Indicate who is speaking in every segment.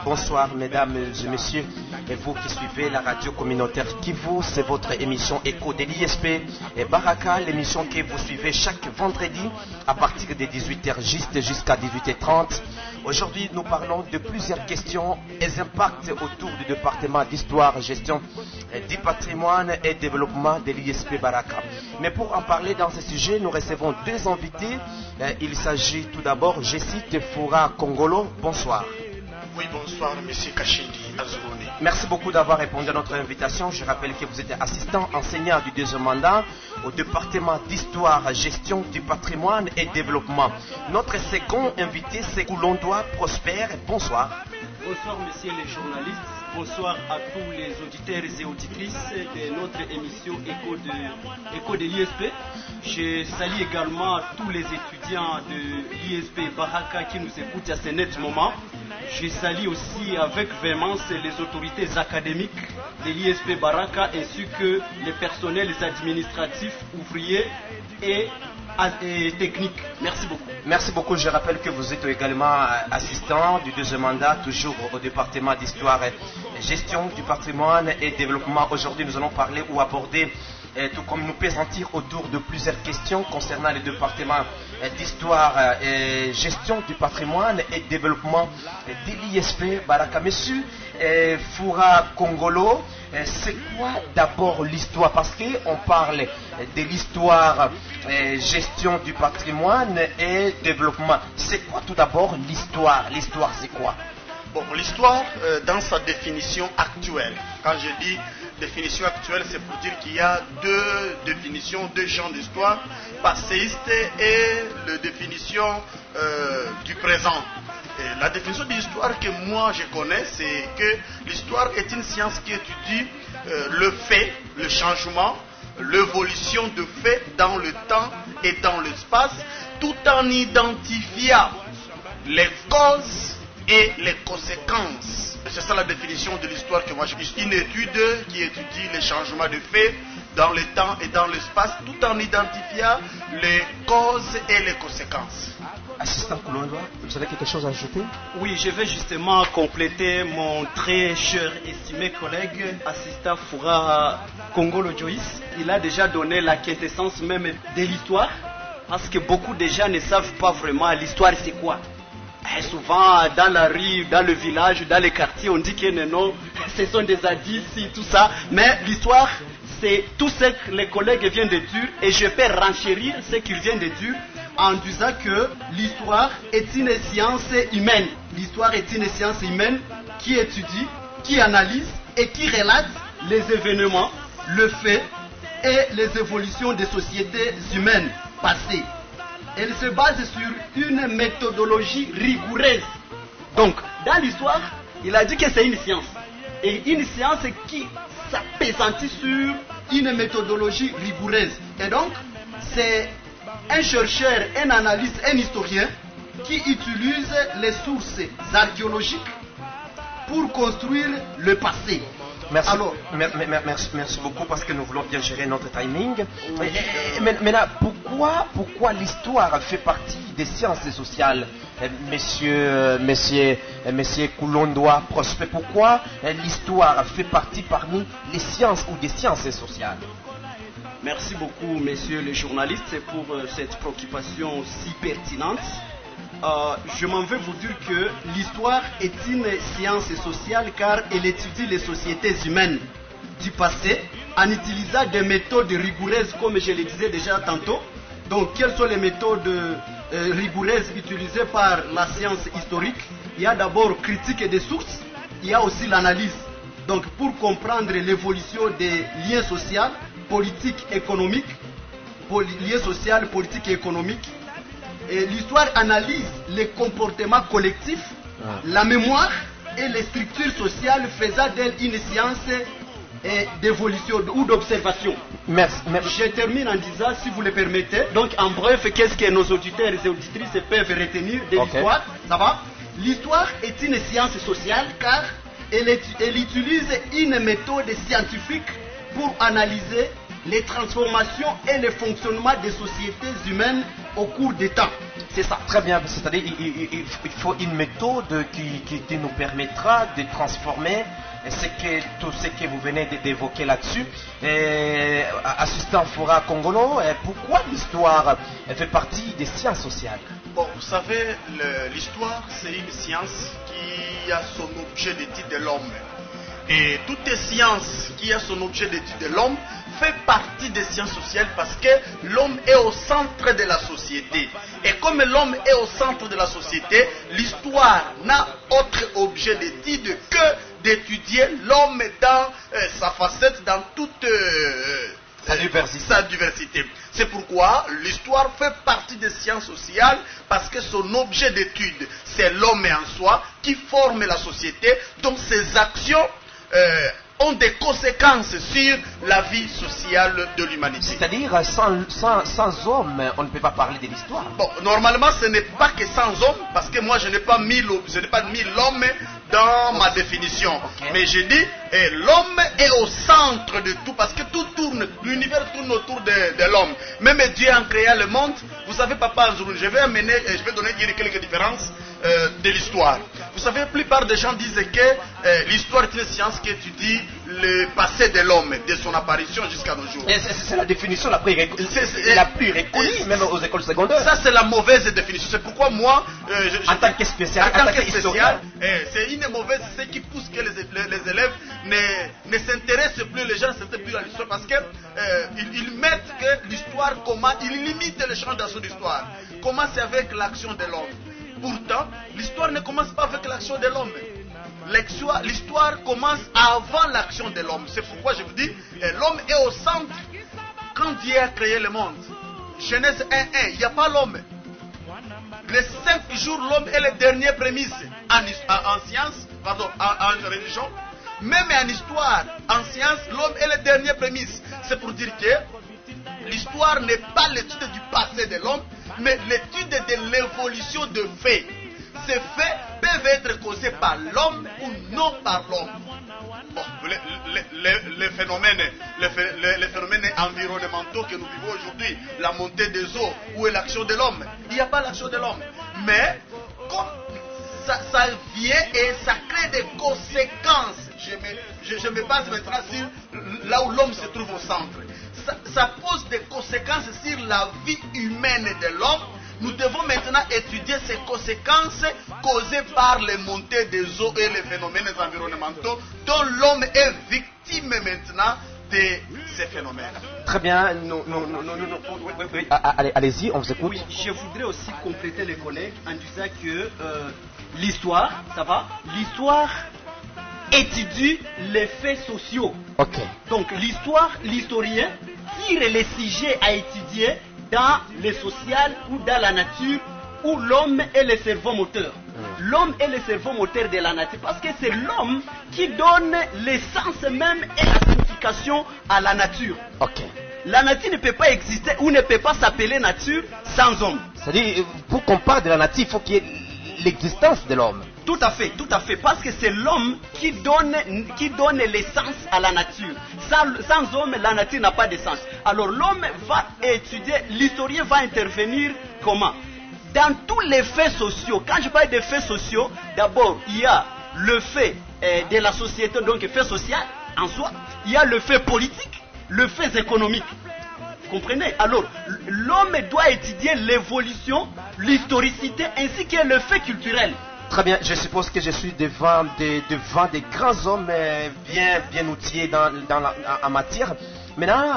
Speaker 1: Bonsoir mesdames et messieurs, et vous qui suivez la radio communautaire Kivu, c'est votre émission Écho de l'ISP et Baraka, l'émission que vous suivez chaque vendredi à partir de 18h juste jusqu'à 18h30. Aujourd'hui, nous parlons de plusieurs questions et impacts autour du département d'histoire, gestion du patrimoine et développement de l'ISP Baraka. Mais pour en parler dans ce sujet, nous recevons deux invités. Il s'agit tout d'abord, je cite Foura Kongolo. Bonsoir.
Speaker 2: Oui, bonsoir, monsieur Kachindi Azouni.
Speaker 1: Merci beaucoup d'avoir répondu à notre invitation. Je rappelle que vous êtes assistant enseignant du deuxième mandat au département d'histoire, gestion du patrimoine et développement. Notre second invité, c'est Koulondoa Prosper. Bonsoir.
Speaker 3: Bonsoir, messieurs les journalistes. Bonsoir à tous les auditeurs et auditrices de notre émission Écho de l'ISP. Je salue également tous les étudiants de l'ISP Baraka qui nous écoutent à ce net moment. Je salue aussi avec véhémence les autorités académiques de l'ISP Baraka ainsi que les personnels administratifs, ouvriers et techniques. Merci beaucoup.
Speaker 1: Merci beaucoup. Je rappelle que vous êtes également assistant du deuxième mandat, toujours au département d'histoire, gestion du patrimoine et développement. Aujourd'hui, nous allons parler ou aborder, tout comme nous présenter autour de plusieurs questions concernant le département d'histoire, gestion du patrimoine et développement de l'ISP Baraka. Monsieur Foura Kongolo, c'est quoi d'abord l'histoire? Parce qu'on parle de l'histoire, gestion du patrimoine et développement. C'est quoi tout d'abord l'histoire? L'histoire, c'est quoi?
Speaker 2: Bon, l'histoire, dans sa définition actuelle, quand je dis définition actuelle, c'est pour dire qu'il y a deux définitions, deux genres d'histoire, passéiste et la définition du présent. Et la définition de l'histoire que moi je connais, c'est que l'histoire est une science qui étudie le fait, le changement, l'évolution de faits dans le temps et dans l'espace, tout en identifiant les causes et les conséquences. C'est ça la définition de l'histoire que moi je dis. Une étude qui étudie les changements de faits dans le temps et dans l'espace, tout en identifiant les causes et les conséquences.
Speaker 1: Assistant Koulondoa, vous avez quelque chose à ajouter?
Speaker 3: Oui, je vais justement compléter mon très cher estimé collègue, assistant Foura Kongolo Joyce. Il a déjà donné la quintessence même de l'histoire, parce que beaucoup de gens ne savent pas vraiment l'histoire c'est quoi. Et souvent, dans la rue, dans le village, dans les quartiers, on dit que non, ce sont des indices, tout ça. Mais l'histoire, c'est tout ce que les collègues viennent de dire, et je peux renchérir ce qu'ils viennent de dire en disant que l'histoire est une science humaine. L'histoire est une science humaine qui étudie, qui analyse et qui relate les événements, le fait et les évolutions des sociétés humaines passées. Elle se base sur une méthodologie rigoureuse. Donc, dans l'histoire, il a dit que c'est une science. Et une science qui s'appesantit sur une méthodologie rigoureuse. Et donc, c'est un chercheur, un analyste, un historien qui utilise les sources archéologiques pour construire le passé.
Speaker 1: Merci. Alors, merci beaucoup parce que nous voulons bien gérer notre timing. Oui. Maintenant, pourquoi l'histoire fait partie des sciences sociales, monsieur Koulondoa Prosper? Pourquoi l'histoire fait partie parmi les sciences ou des sciences sociales?
Speaker 3: Merci beaucoup, messieurs les journalistes, pour cette préoccupation si pertinente. Je m'en vais vous dire que l'histoire est une science sociale car elle étudie les sociétés humaines du passé en utilisant des méthodes rigoureuses comme je le disais déjà tantôt. Donc quelles sont les méthodes rigoureuses utilisées par la science historique? Il y a d'abord critique des sources, il y a aussi l'analyse. Donc pour comprendre l'évolution des liens sociaux, politiques, économiques, liens sociaux, politiques et économiques. Et l'histoire analyse les comportements collectifs, la mémoire et les structures sociales, faisant d'elle une science d'évolution ou d'observation.
Speaker 1: Merci.
Speaker 3: Je termine en disant, si vous le permettez, donc en bref, qu'est-ce que nos auditeurs et auditrices peuvent retenir de l'histoire? Ça va? L'histoire est une science sociale car elle utilise une méthode scientifique pour analyser les transformations et le fonctionnement des sociétés humaines au cours des temps. C'est ça.
Speaker 1: Très bien, c'est-à-dire il faut une méthode qui nous permettra de transformer tout ce que vous venez d'évoquer là-dessus. Assistant Fura Kongolo, pourquoi l'histoire fait partie des sciences sociales?
Speaker 2: Bon, vous savez, l'histoire, c'est une science qui a son objet d'étude de l'homme. Et toute science qui a son objet d'étude de l'homme fait partie des sciences sociales parce que l'homme est au centre de la société. Et comme l'homme est au centre de la société, l'histoire n'a autre objet d'étude que d'étudier l'homme dans sa facette, dans toute sa diversité. C'est pourquoi l'histoire fait partie des sciences sociales parce que son objet d'étude, c'est l'homme en soi qui forme la société, dont ses actions ont des conséquences sur la vie sociale de l'humanité.
Speaker 1: C'est-à-dire, sans homme, on ne peut pas parler de l'histoire.
Speaker 2: Bon, normalement, ce n'est pas que sans homme, parce que moi, je n'ai pas mis l'homme dans ma définition.
Speaker 1: Okay.
Speaker 2: Mais je dis, l'homme est au centre de tout, parce que tout tourne, l'univers tourne autour de l'homme. Même Dieu en créant le monde, vous savez, Papa Nzuru, je vais donner quelques différences de l'histoire. Vous savez, la plupart des gens disent que l'histoire est une science qui étudie le passé de l'homme, de son apparition jusqu'à nos jours.
Speaker 1: C'est la définition la plus reconnue, même aux écoles secondaires.
Speaker 2: Ça, c'est la mauvaise définition. C'est pourquoi moi,
Speaker 1: en tant que spécial,
Speaker 2: c'est une mauvaise, ce qui pousse que les élèves ne s'intéressent plus, les gens ne s'intéressent plus à l'histoire, parce qu'ils mettent que l'histoire, ils limitent le champ d'action d'histoire. Commence avec l'action de l'homme. Pourtant, l'histoire ne commence pas avec l'action de l'homme. L'histoire commence avant l'action de l'homme. C'est pourquoi je vous dis, l'homme est au centre. Quand Dieu a créé le monde, Genèse 1:1, il n'y a pas l'homme. Les 5 jours, l'homme est les dernières prémices en science, en religion. Même en histoire, en science, l'homme est les dernières prémices. C'est pour dire que l'histoire n'est pas l'étude du passé de l'homme, mais l'étude de l'évolution de faits. Ces faits peuvent être causés par l'homme ou non par l'homme. Bon, les phénomènes environnementaux que nous vivons aujourd'hui, la montée des eaux, où est l'action de l'homme? Il n'y a pas l'action de l'homme. Mais comme ça vient et ça crée des conséquences, je me base maintenant sur là où l'homme se trouve au centre. Ça pose des conséquences sur la vie humaine de l'homme. Nous devons maintenant étudier ces conséquences causées par les montées des eaux et les phénomènes environnementaux dont l'homme est victime maintenant de ces phénomènes.
Speaker 1: Très bien, allez-y, on vous écoute.
Speaker 3: Oui, je voudrais aussi compléter les collègues en disant que l'histoire, ça va? L'histoire étudie les faits sociaux.
Speaker 1: Ok.
Speaker 3: Donc l'historien tire les sujets à étudier dans le social ou dans la nature où l'homme est le cerveau moteur. L'homme est le cerveau moteur de la nature parce que c'est l'homme qui donne l'essence même et la signification à la nature.
Speaker 1: Ok.
Speaker 3: La nature ne peut pas exister ou ne peut pas s'appeler nature sans homme.
Speaker 1: C'est-à-dire, pour qu'on parle de la nature, il faut qu'il y ait l'existence de l'homme.
Speaker 3: Tout à fait, parce que c'est l'homme qui donne l'essence à la nature. Sans homme, la nature n'a pas d'essence. Alors l'homme va étudier, l'historien va intervenir comment? Dans tous les faits sociaux. Quand je parle de faits sociaux, d'abord il y a le fait de la société, donc fait social en soi. Il y a le fait politique, le fait économique. Vous comprenez? Alors l'homme doit étudier l'évolution, l'historicité ainsi que le fait culturel.
Speaker 1: Très bien, je suppose que je suis devant des grands hommes bien outillés en matière. Maintenant,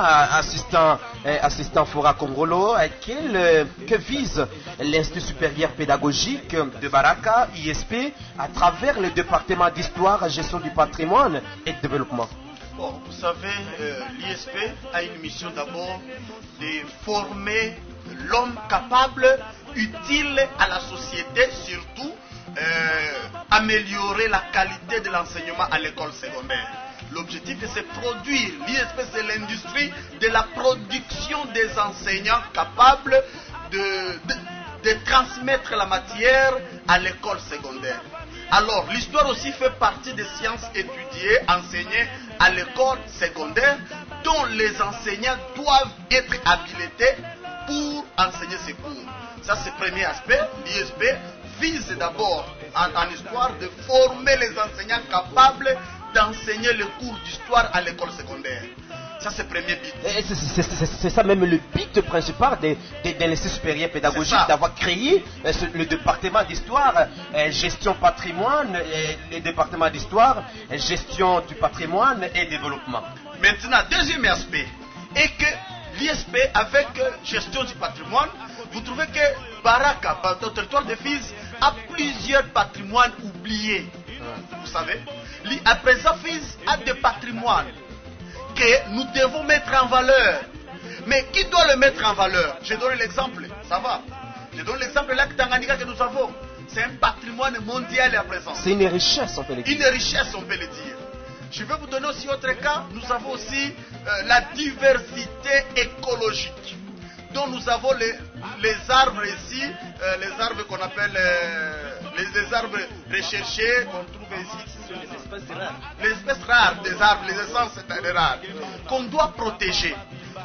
Speaker 1: assistant Fura Kongolo, que vise l'Institut supérieur pédagogique de Baraka, ISP, à travers le département d'histoire, gestion du patrimoine et de développement?
Speaker 2: Bon, vous savez, l'ISP a une mission d'abord de former l'homme capable, utile à la société, surtout améliorer la qualité de l'enseignement à l'école secondaire. L'objectif c'est produire. L'ISP c'est l'industrie de la production des enseignants capables de transmettre la matière à l'école secondaire. Alors l'histoire aussi fait partie des sciences étudiées, enseignées à l'école secondaire, dont les enseignants doivent être habilités pour enseigner ces cours. Ça, c'est le premier aspect. L'ISP vise d'abord, en histoire, de former les enseignants capables d'enseigner le cours d'histoire à l'école secondaire. Ça, c'est le premier but.
Speaker 1: C'est ça même le but principal de l'Institut supérieur pédagogique, d'avoir créé le département d'histoire, gestion patrimoine, le département d'histoire, gestion du patrimoine et développement.
Speaker 2: Maintenant, deuxième aspect est que l'ISP, avec gestion du patrimoine, vous trouvez que Baraka, dans le territoire de Fizi, a plusieurs patrimoines oubliés. Vous savez, à présent, Fizi a des patrimoines que nous devons mettre en valeur. Mais qui doit le mettre en valeur? Je donne l'exemple, ça va. Je donne l'exemple de lac Tanganyika que nous avons. C'est un patrimoine mondial à présent.
Speaker 1: C'est une richesse, on peut le dire.
Speaker 2: Une richesse, on peut le dire. Je vais vous donner aussi autre cas. Nous avons aussi la diversité écologique. Donc nous avons les arbres ici, les arbres qu'on appelle les arbres recherchés, qu'on trouve ici.
Speaker 3: Les espèces rares.
Speaker 2: Les espèces rares des arbres, les essences rares, qu'on doit protéger.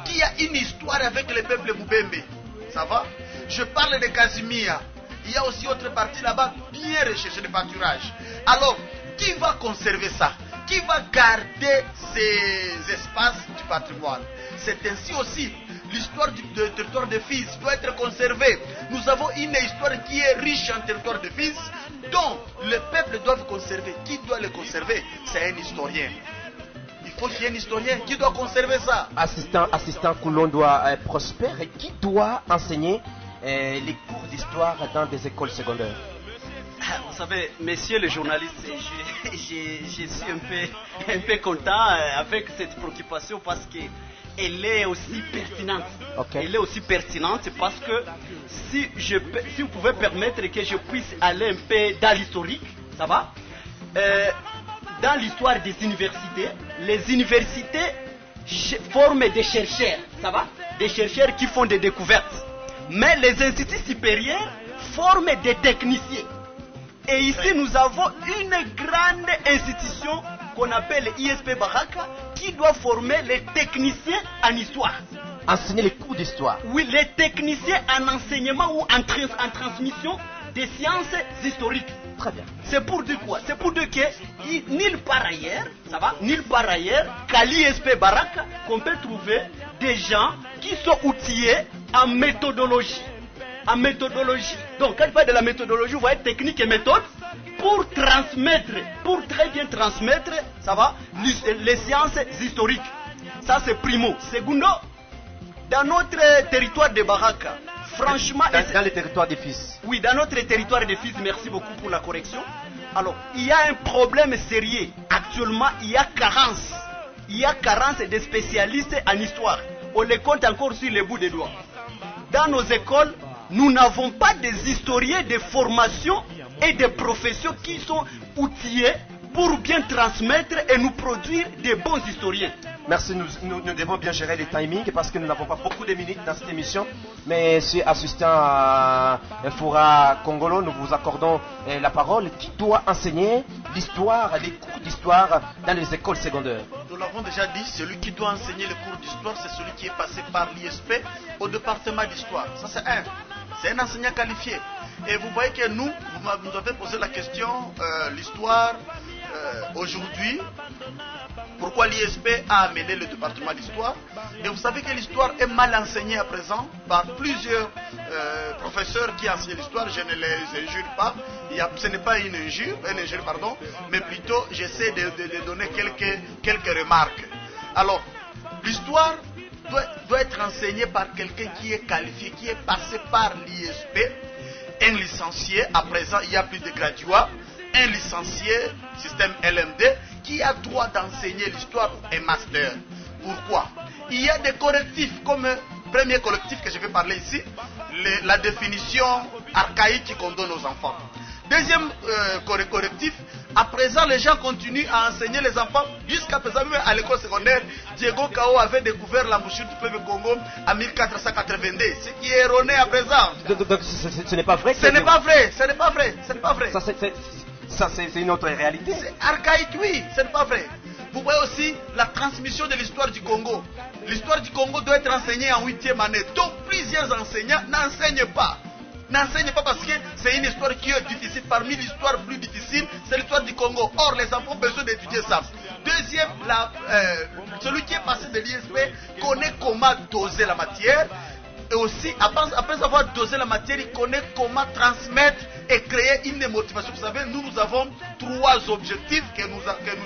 Speaker 2: Qui a une histoire avec le peuple Moubembe. Ça va? Je parle de Casimir. Il y a aussi autre partie là-bas bien recherchée de pâturage. Alors, qui va conserver ça? Qui va garder ces espaces du patrimoine? C'est ainsi aussi l'histoire du territoire de Fizi doit être conservée. Nous avons une histoire qui est riche en territoire de Fizi, dont le peuple doit conserver. Qui doit le conserver? C'est un historien. Il faut qu'il y ait un historien qui doit conserver ça.
Speaker 1: Assistant Coulon doit prospérer. Qui doit enseigner les cours d'histoire dans des écoles secondaires?
Speaker 3: Vous savez, messieurs les journalistes, je suis un peu content avec cette préoccupation parce qu'elle est aussi pertinente.
Speaker 1: Okay.
Speaker 3: Elle est aussi pertinente parce que si vous pouvez permettre que je puisse aller un peu dans l'historique, ça va? Dans l'histoire des universités, les universités forment des chercheurs, ça va? Des chercheurs qui font des découvertes. Mais les instituts supérieurs forment des techniciens. Et ici, nous avons une grande institution qu'on appelle ISP Baraka qui doit former les techniciens en histoire.
Speaker 1: Enseigner les cours d'histoire.
Speaker 3: Oui, les techniciens en enseignement ou en transmission des sciences historiques.
Speaker 1: Très bien.
Speaker 3: C'est pour dire quoi? C'est pour dire que nulle part ailleurs, ça va? Nulle part ailleurs qu'à l'ISP Baraka qu'on peut trouver des gens qui sont outillés en méthodologie. En méthodologie. Donc, quand je parle de la méthodologie, vous voyez technique et méthode pour transmettre, pour très bien transmettre, ça va, les sciences historiques. Ça, c'est primo. Secondo, dans notre territoire de Baraka, franchement...
Speaker 1: Dans le territoire des Fizi.
Speaker 3: Oui, dans notre territoire de Fizi, merci beaucoup pour la correction. Alors, il y a un problème sérieux. Actuellement, il y a carence. Il y a carence de spécialistes en histoire. On les compte encore sur les bouts des doigts. Dans nos écoles, nous n'avons pas des historiens de formation et de professions qui sont outillés pour bien transmettre et nous produire des bons historiens.
Speaker 1: Merci, nous devons bien gérer les timings parce que nous n'avons pas beaucoup de minutes dans cette émission. Mais Monsieur assistant à Foura Congolo, nous vous accordons la parole. Qui doit enseigner l'histoire, les cours d'histoire dans les écoles secondaires?
Speaker 2: Nous l'avons déjà dit, celui qui doit enseigner les cours d'histoire, c'est celui qui est passé par l'ISP au département d'histoire. Ça, c'est un enseignant qualifié. Et vous voyez que nous avez posé la question, l'histoire, aujourd'hui, pourquoi l'ISP a amené le département d'histoire. Et vous savez que l'histoire est mal enseignée à présent par plusieurs professeurs qui enseignent l'histoire. Je ne les injure pas. Ce n'est pas une injure, mais plutôt j'essaie de donner quelques remarques. Alors, l'histoire doit être enseignée par quelqu'un qui est qualifié, qui est passé par l'ISP, un licencié. À présent, il y a plus de graduats. Un licencié, système LMD, qui a droit d'enseigner l'histoire et master. Pourquoi? Il y a des correctifs, comme premier collectif que je vais parler ici, la définition archaïque qu'on donne aux enfants. Deuxième correctif, à présent les gens continuent à enseigner les enfants, jusqu'à présent même à l'école secondaire. Diego Cao avait découvert la mouchure du fleuve Congo en 1482, ce qui est erroné à présent.
Speaker 1: Donc ce n'est pas vrai?
Speaker 2: Ce n'est pas vrai, ce n'est pas vrai, ce n'est pas vrai.
Speaker 1: Ça c'est une autre réalité.
Speaker 2: C'est archaïque, oui, ce n'est pas vrai. Vous voyez aussi la transmission de l'histoire du Congo. L'histoire du Congo doit être enseignée en 8e année. Donc plusieurs enseignants n'enseignent pas. N'enseignent pas parce que c'est une histoire qui est difficile. Parmi l'histoire plus difficile, c'est l'histoire du Congo. Or, les enfants ont besoin d'étudier ça. Deuxième, celui qui est passé de l'ISP connaît comment doser la matière. Et aussi, après avoir dosé la matière, il connaît comment transmettre et créer une motivation. Vous savez, nous avons 3 objectifs que nous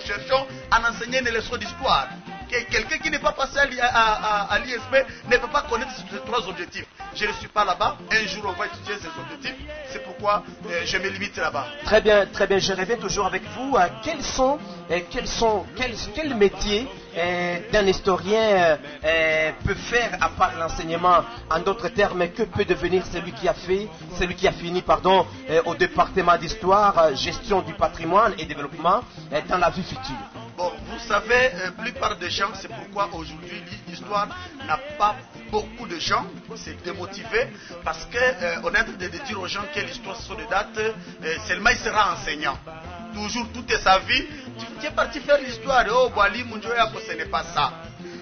Speaker 2: cherchons à enseigner une leçon d'histoire. Quelqu'un qui n'est pas passé à l'ISP ne peut pas connaître ces 3 objectifs. Je ne suis pas là-bas. Un jour, on va étudier ces objectifs. C'est pourquoi je me limite là-bas.
Speaker 1: Très bien, très bien. Je reviens toujours avec vous. Quel métier d'un historien peut faire à part l'enseignement? En d'autres termes, que peut devenir celui qui a fini au département d'histoire, gestion du patrimoine et développement dans la vie future?
Speaker 2: Bon, vous savez, la plupart des gens, c'est pourquoi aujourd'hui l'histoire n'a pas beaucoup de gens, c'est démotivé, parce qu'on est en train de dire aux gens que l'histoire ce sont des dates, seulement il sera enseignant. Toujours, toute sa vie, tu es parti faire l'histoire, oh, Wali, Munjoyako, ce n'est pas ça.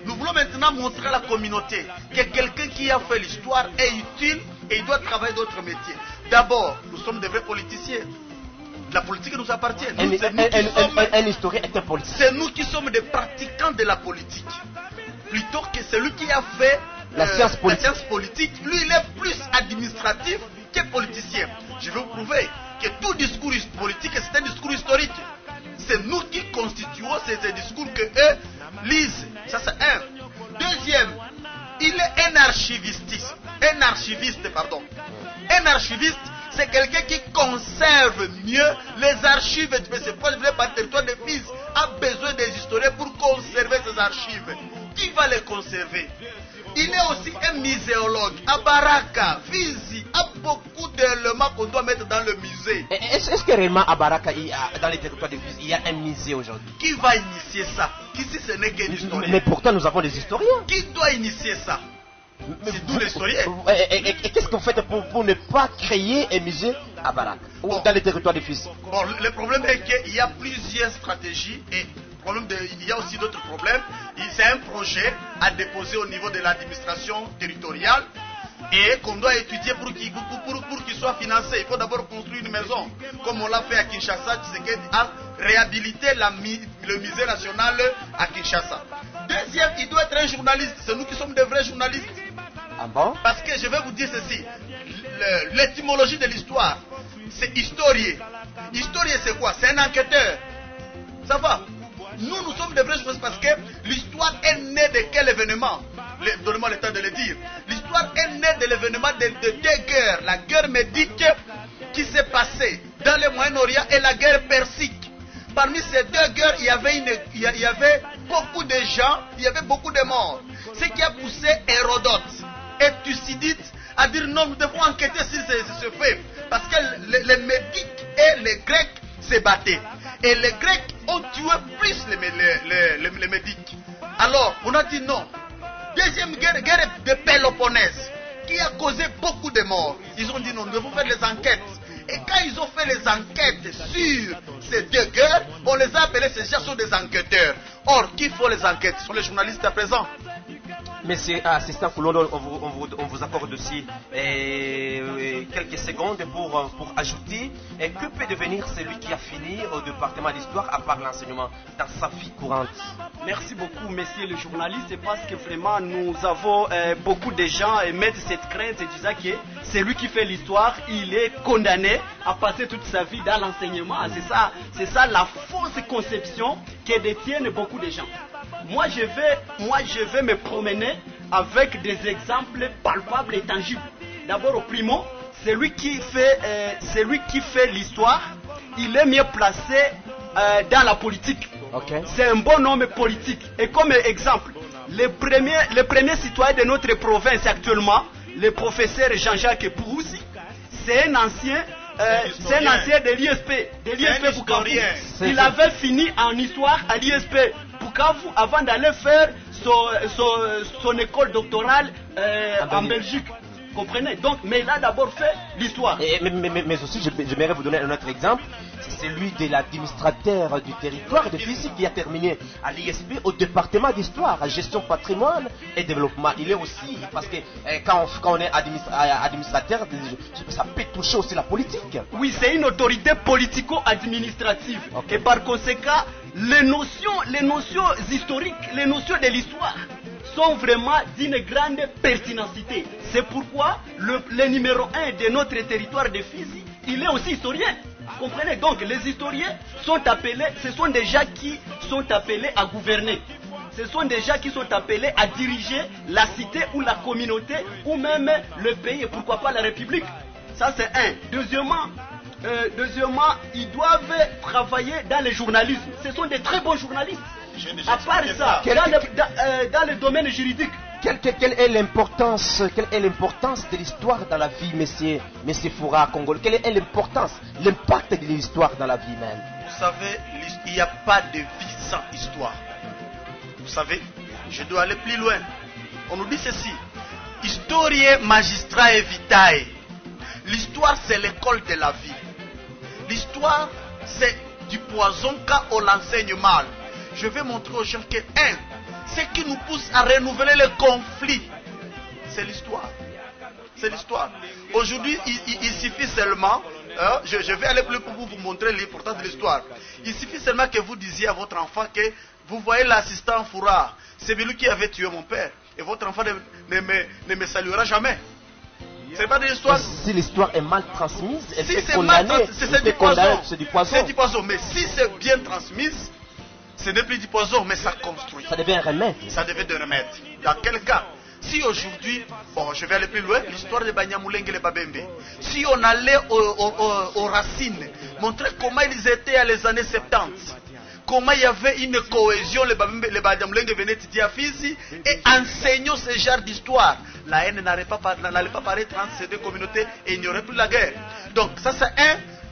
Speaker 2: Nous voulons maintenant montrer à la communauté que quelqu'un qui a fait l'histoire est utile et il doit travailler d'autres métiers. D'abord, nous sommes des vrais politiciens. La politique nous appartient.
Speaker 1: Un historien est un politicien.
Speaker 2: C'est nous qui sommes des pratiquants de la politique. Plutôt que celui qui a fait
Speaker 1: la science
Speaker 2: politique, lui il est plus administratif que politicien. Je vais vous prouver que tout discours politique c'est un discours historique. C'est nous qui constituons ces discours que eux lisent. Ça c'est un. Deuxième, il est un archiviste. Un archiviste, c'est quelqu'un qui conserve mieux les archives. C'est pas le territoire de Fizi a besoin des historiens pour conserver ces archives. Qui va les conserver? Il est aussi un muséologue. À Baraka, Fizi, a beaucoup d'éléments qu'on doit mettre dans le musée.
Speaker 1: Est-ce que réellement à Baraka, dans les territoires de Fizi, il y a un musée aujourd'hui?
Speaker 2: Qui va initier ça? Ici, ce n'est qu'un historien.
Speaker 1: Mais pourtant, nous avons des historiens.
Speaker 2: Qui doit initier ça? C'est tous les historiens.
Speaker 1: Et qu'est-ce que vous faites pour ne pas créer un musée à Baraka ou dans les territoires de Fizi?
Speaker 2: Bon, le problème est qu'il y a plusieurs stratégies et il y a aussi d'autres problèmes. C'est un projet à déposer au niveau de l'administration territoriale et qu'on doit étudier pour qu'il soit financé. Il faut d'abord construire une maison, comme on l'a fait à Kinshasa, qui a réhabilité le musée national à Kinshasa. Deuxième, il doit être un journaliste. C'est nous qui sommes des vrais journalistes.
Speaker 1: Ah bon?
Speaker 2: Parce que je vais vous dire ceci. L'étymologie de l'histoire, c'est historien. Historien, c'est quoi? C'est un enquêteur. Ça va? Nous sommes des vrais journalistes parce que l'histoire est née de quel événement? Donnez-moi le temps de le dire. L'histoire est née de l'événement de 2 guerres. La guerre médique qui s'est passée dans le Moyen-Orient et la guerre persique. Parmi ces 2 guerres, il y avait beaucoup de gens, il y avait beaucoup de morts. Ce qui a poussé Hérodote et Thucydide à dire non, nous devons enquêter sur ce fait. Parce que les Médiques et les Grecs se battaient. Et les Grecs ont tué plus les Médiques. Alors, on a dit non. Deuxième guerre de Péloponnèse, qui a causé beaucoup de morts. Ils ont dit non, nous devons faire les enquêtes. Et quand ils ont fait les enquêtes sur ces 2 guerres, on les a appelés, ces gens sont des enquêteurs. Or, qui font les enquêtes? Ce sont les journalistes à présent.
Speaker 1: Monsieur assistant Koulondo, on vous accorde aussi quelques secondes pour ajouter. Que peut devenir celui qui a fini au département d'histoire à part l'enseignement dans sa vie courante?
Speaker 3: Merci beaucoup, messieurs les journalistes, parce que vraiment nous avons beaucoup de gens et mettent cette crainte disant que celui qui fait l'histoire, il est condamné à passer toute sa vie dans l'enseignement. C'est ça la fausse conception que détiennent beaucoup de gens. Moi je vais me promener avec des exemples palpables et tangibles. D'abord au primo, celui qui fait l'histoire, il est mieux placé dans la politique.
Speaker 1: Okay.
Speaker 3: C'est un bon homme politique. Et comme exemple, le premier citoyen de notre province actuellement, le professeur Jean-Jacques Poussi, c'est un ancien de l'ISP Bukavu. Il avait fini en histoire à l'ISP Bukavu avant d'aller faire son école doctorale en Belgique. Comprenez? Donc, mais il a d'abord fait l'histoire.
Speaker 1: Mais aussi, j'aimerais vous donner un autre exemple. C'est celui de l'administrateur du territoire de physique qui a terminé à l'ISP au département d'histoire, à gestion patrimoine et développement. Il est aussi, parce que quand on est administrateur, ça peut toucher aussi la politique.
Speaker 3: Oui, c'est une autorité politico-administrative.
Speaker 1: Okay.
Speaker 3: Et par conséquent, les notions historiques, les notions de l'histoire sont vraiment d'une grande pertinacité. C'est pourquoi le numéro 1 de notre territoire de Fizi, il est aussi historien. Comprenez? Donc les historiens sont appelés, ce sont des gens qui sont appelés à gouverner. Ce sont des gens qui sont appelés à diriger la cité ou la communauté ou même le pays et pourquoi pas la République. Ça c'est un. Deuxièmement, ils doivent travailler dans le journalisme. Ce sont des très bons journalistes. À part ça, dans le domaine juridique.
Speaker 1: Quelle est l'importance de l'histoire dans la vie, monsieur Foura Congo? Quelle est l'importance, l'impact de l'histoire dans la vie même?
Speaker 2: Vous savez, il n'y a pas de vie sans histoire. Vous savez, je dois aller plus loin. On nous dit ceci: Historiae magistrae vitae. L'histoire, c'est l'école de la vie. L'histoire, c'est du poison quand on l'enseigne mal. Je vais montrer aux gens que, ce qui nous pousse à renouveler les conflits, c'est l'histoire. C'est l'histoire. Aujourd'hui, il suffit seulement, je vais aller plus pour vous montrer l'importance de l'histoire. Il suffit seulement que vous disiez à votre enfant que vous voyez l'assistant Foura, c'est lui qui avait tué mon père. Et votre enfant ne me saluera jamais. C'est pas de l'histoire.
Speaker 1: Si l'histoire est mal transmise, elle
Speaker 2: si
Speaker 1: fait condamner.
Speaker 2: C'est du poison.
Speaker 1: C'est du poison.
Speaker 2: C'est du poison. Mais si c'est bien transmise, ce n'est plus du poison, mais ça construit.
Speaker 1: Ça devient un remède.
Speaker 2: Ça devient un remède. Dans quel cas? Si aujourd'hui, je vais aller plus loin, l'histoire de Banyamulenge et les Babembe. Si on allait aux racines, montrer comment ils étaient à les années 70, comment il y avait une cohésion, les Banyamulenge venaient étudier à Fizi et enseignant ce genre d'histoire. La haine n'allait pas paraître entre ces deux communautés et il n'y aurait plus la guerre. Donc ça c'est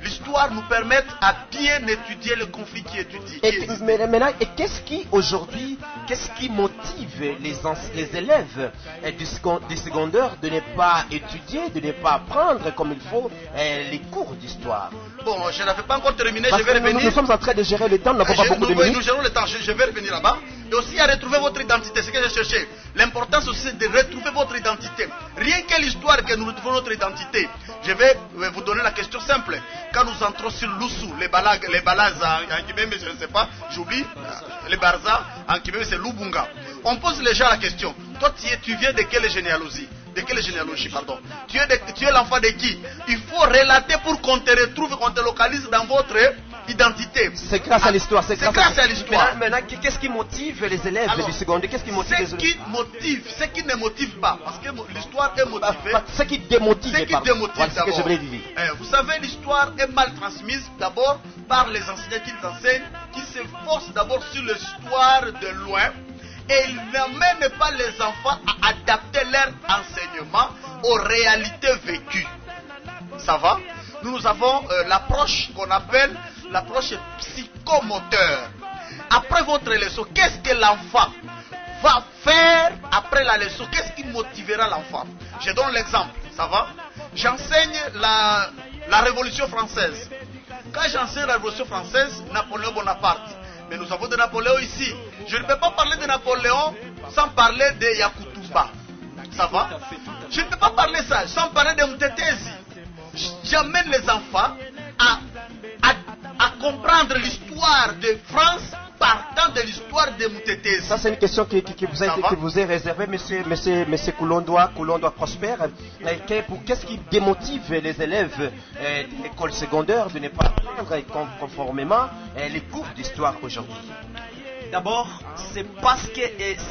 Speaker 2: l'histoire nous permet à bien étudier le conflit qui étudie.
Speaker 1: Mais maintenant, qu'est-ce qui motive les élèves du secondaire de ne pas étudier, de ne pas apprendre comme il faut les cours d'histoire?
Speaker 2: Bon, je n'avais pas encore terminé,
Speaker 1: Parce
Speaker 2: je vais revenir.
Speaker 1: Nous sommes en train de gérer le temps, nous n'avons pas beaucoup de minutes.
Speaker 2: Nous gérons le temps, je vais revenir là-bas. Et aussi à retrouver votre identité, c'est ce que j'ai cherché. L'importance aussi c'est de retrouver votre identité. Rien que l'histoire que nous retrouvons notre identité. Je vais vous donner la question simple. Quand nous entrons sur l'Oussou, les Balaz en Kibembe, je ne sais pas, j'oublie, les Barza en Kibembe c'est Lubunga. On pose les gens la question. Toi tu viens de quelle généalogie? De quelle généalogie, pardon? Tu es l'enfant de qui? Il faut relater pour qu'on te retrouve, qu'on te localise dans votre identité.
Speaker 1: C'est grâce à l'histoire.
Speaker 2: C'est grâce à l'histoire.
Speaker 1: Maintenant, qu'est-ce qui motive les élèves du secondaire? Qu'est-ce qui motive les élèves?
Speaker 2: Ce qui ne motive pas, parce que l'histoire est motivée.
Speaker 1: Ce qui démotive.
Speaker 2: Voilà
Speaker 1: ce que je voulais dire.
Speaker 2: Vous savez, l'histoire est mal transmise d'abord par les enseignants qui l'enseignent, qui s'efforcent d'abord sur l'histoire de loin. Et ils n'amènent pas les enfants à adapter leur enseignement aux réalités vécues. Ça va? Nous avons l'approche qu'on appelle l'approche psychomoteur. Après votre leçon, qu'est-ce que l'enfant va faire après la leçon? Qu'est-ce qui motivera l'enfant? Je donne l'exemple, ça va? J'enseigne la Révolution française. Quand j'enseigne la Révolution française, Napoléon Bonaparte. Mais nous avons de Napoléon ici. Je ne peux pas parler de Napoléon sans parler de Yakutumba. Ça va? Je ne peux pas parler ça sans parler de Mtetezi. J'amène les enfants à comprendre l'histoire de France partant de l'histoire de Mtetezi.
Speaker 1: Ça, c'est une question qui vous est réservée, monsieur Koulondoa Prosper. Qu'est-ce qui démotive les élèves de l'école secondaire de ne pas apprendre conformément les cours d'histoire aujourd'hui?
Speaker 3: D'abord, c'est parce que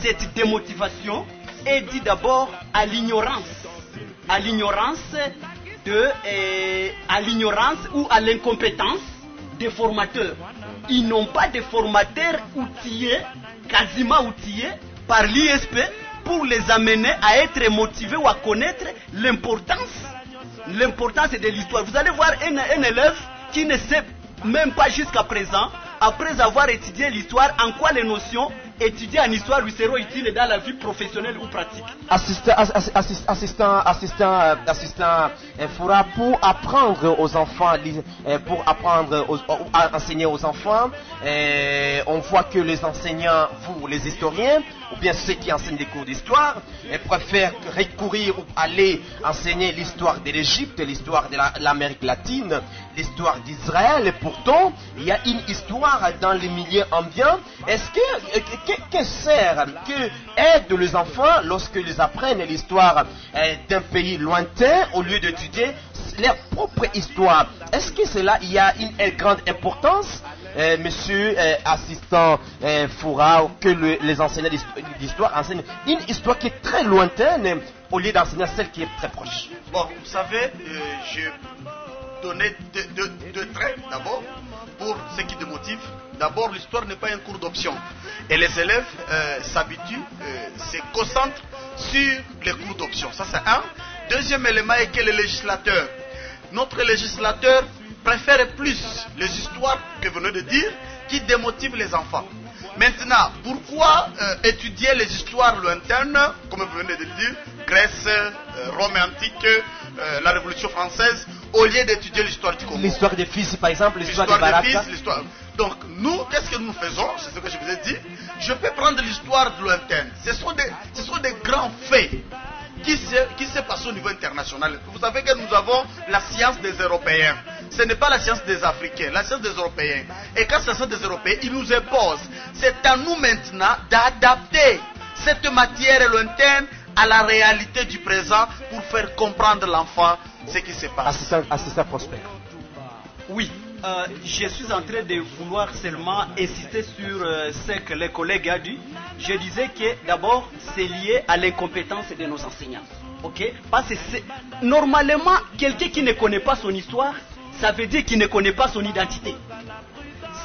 Speaker 3: cette démotivation est due d'abord à l'ignorance. À l'ignorance ou à l'incompétence des formateurs. Ils n'ont pas de formateurs outillés, quasiment outillés par l'ISP pour les amener à être motivés ou à connaître l'importance de l'histoire. Vous allez voir un élève qui ne sait même pas jusqu'à présent, après avoir étudié l'histoire, en quoi les notions étudier en histoire lui sera utile dans la vie professionnelle ou pratique.
Speaker 1: Assistant Foura, pour apprendre aux enfants, à enseigner aux enfants, on voit que les enseignants, vous les historiens, ou bien ceux qui enseignent des cours d'histoire, préfèrent recourir ou aller enseigner l'histoire de l'Égypte, l'histoire de l'Amérique latine, l'histoire d'Israël. Et pourtant, il y a une histoire dans les milieux ambiants. Est-ce que sert, que aide les enfants lorsqu'ils apprennent l'histoire d'un pays lointain au lieu d'étudier leur propre histoire? Est-ce que cela y a une grande importance, monsieur assistant Foura, que les enseignants d'histoire enseignent une histoire qui est très lointaine au lieu d'enseigner celle qui est très proche?
Speaker 2: Bon, vous savez, je donnais deux traits d'abord pour ce qui démotive. D'abord, l'histoire n'est pas un cours d'option. Et les élèves s'habituent, se concentrent sur les cours d'option. Ça, c'est un. Deuxième élément est que le législateur, notre législateur préfère plus les histoires que vous venez de dire qui démotivent les enfants. Maintenant, pourquoi étudier les histoires lointaines, comme vous venez de le dire, Grèce, Rome antique, la Révolution française, au lieu d'étudier l'histoire du Congo?
Speaker 1: L'histoire des fils, par exemple, l'histoire des Baraka.
Speaker 2: Donc, nous, qu'est-ce que nous faisons? C'est ce que je vous ai dit. Je peux prendre l'histoire lointaine. Ce sont des grands faits qui se passent au niveau international. Vous savez que nous avons la science des Européens. Ce n'est pas la science des Africains, la science des Européens. Et quand c'est la science des Européens, ils nous imposent. C'est à nous maintenant d'adapter cette matière lointaine à la réalité du présent pour faire comprendre l'enfant ce qui se passe.
Speaker 1: Assistant Prosper.
Speaker 3: Oui, je suis en train de vouloir seulement insister sur ce que les collègues ont dit. Je disais que d'abord, c'est lié à l'incompétence de nos enseignants. Ok? Parce que normalement, quelqu'un qui ne connaît pas son histoire, ça veut dire qu'il ne connaît pas son identité.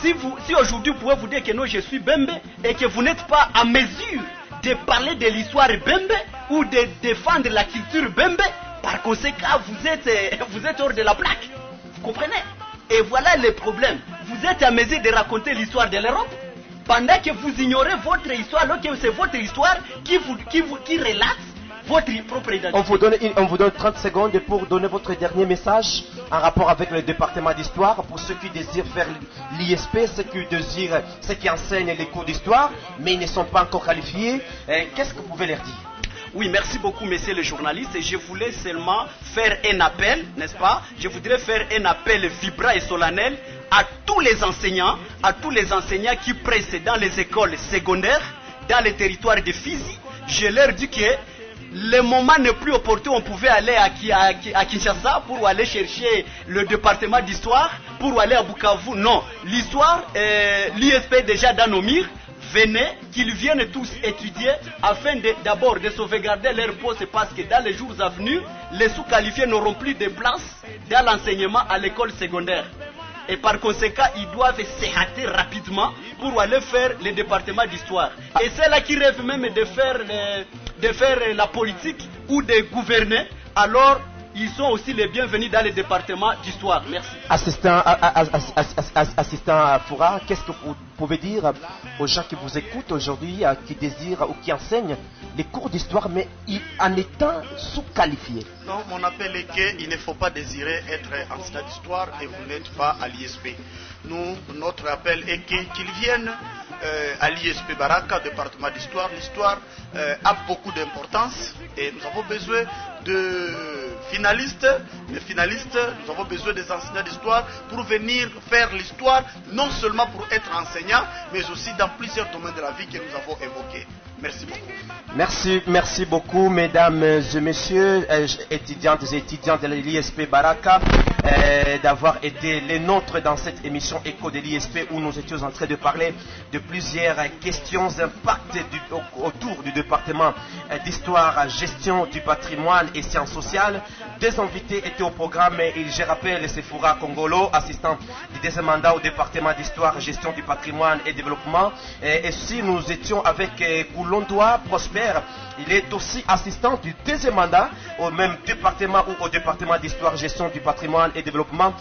Speaker 3: Si aujourd'hui vous pouvez vous dire que non, je suis Bembe et que vous n'êtes pas à mesure de parler de l'histoire Bembe ou de défendre la culture Bembe, par conséquent, vous êtes hors de la plaque. Vous comprenez? Et voilà le problème. Vous êtes à mesure de raconter l'histoire de l'Europe pendant que vous ignorez votre histoire, alors que c'est votre histoire qui relate votre propre identité.
Speaker 1: On vous donne 30 secondes pour donner votre dernier message en rapport avec le département d'histoire pour ceux qui désirent faire l'ISP, ceux qui enseignent les cours d'histoire, mais ils ne sont pas encore qualifiés. Qu'est-ce que vous pouvez leur dire?
Speaker 3: Oui, merci beaucoup, messieurs les journalistes. Et je voulais seulement faire un appel, n'est-ce pas? Je voudrais faire un appel vibrant et solennel à tous les enseignants qui pressent dans les écoles secondaires, dans les territoires de Fizi. Je leur dis que le moment n'est plus opportun. On pouvait aller à Kinshasa pour aller chercher le département d'histoire, pour aller à Bukavu. Non, l'histoire, l'ISP est déjà dans nos murs. Venez, qu'ils viennent tous étudier afin d'abord de sauvegarder leur poste, parce que dans les jours à venir, les sous-qualifiés n'auront plus de place dans l'enseignement à l'école secondaire. Et par conséquent, ils doivent se hâter rapidement pour aller faire le département d'histoire. Et ceux-là qui rêvent même de faire la politique ou de gouverner, alors ils sont aussi les bienvenus dans le département d'histoire. Merci.
Speaker 1: Assistant Foura, qu'est-ce que vous pouvez dire aux gens qui vous écoutent aujourd'hui, qui désirent ou qui enseignent les cours d'histoire, mais en étant sous-qualifiés?
Speaker 2: Non, mon appel est qu'il ne faut pas désirer être enseignant d'histoire et vous n'êtes pas à l'ISP. Notre appel est qu'ils viennent à l'ISP Baraka, département d'histoire. L'histoire a beaucoup d'importance et nous avons besoin de finalistes. Les finalistes, nous avons besoin des enseignants d'histoire pour venir faire l'histoire, non seulement pour être enseignants, mais aussi dans plusieurs domaines de la vie que nous avons évoqués. Merci beaucoup.
Speaker 1: Merci beaucoup, mesdames et messieurs, étudiantes et étudiants de l'ISP Baraka, d'avoir été les nôtres dans cette émission Écho de l'ISP où nous étions en train de parler de plusieurs questions d'impact autour du département d'histoire, gestion du patrimoine et sciences sociales. Deux invités étaient au programme et je rappelle, c'est Foura Kongolo, assistant du deuxième mandat au département d'histoire, gestion du patrimoine et développement. Et si nous étions avec Koulou Londois Prosper. Il est aussi assistant du deuxième mandat au même département ou au département d'histoire, gestion du patrimoine et développement.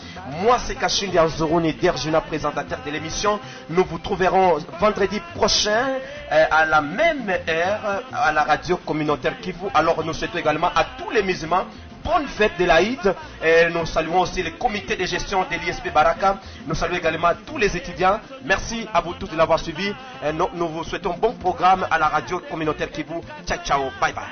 Speaker 1: Moi, c'est Kachindi Anzoroni Derjuna, présentateur de l'émission. Nous vous trouverons vendredi prochain à la même heure à la radio communautaire Kivu. Alors, nous souhaitons également à tous les musulmans bonne fête de l'Aïd. Nous saluons aussi le comité de gestion de l'ISP Baraka. Nous saluons également tous les étudiants. Merci à vous tous de l'avoir suivi. Nous vous souhaitons bon programme à la radio communautaire Kivu. Ciao, ciao, bye bye.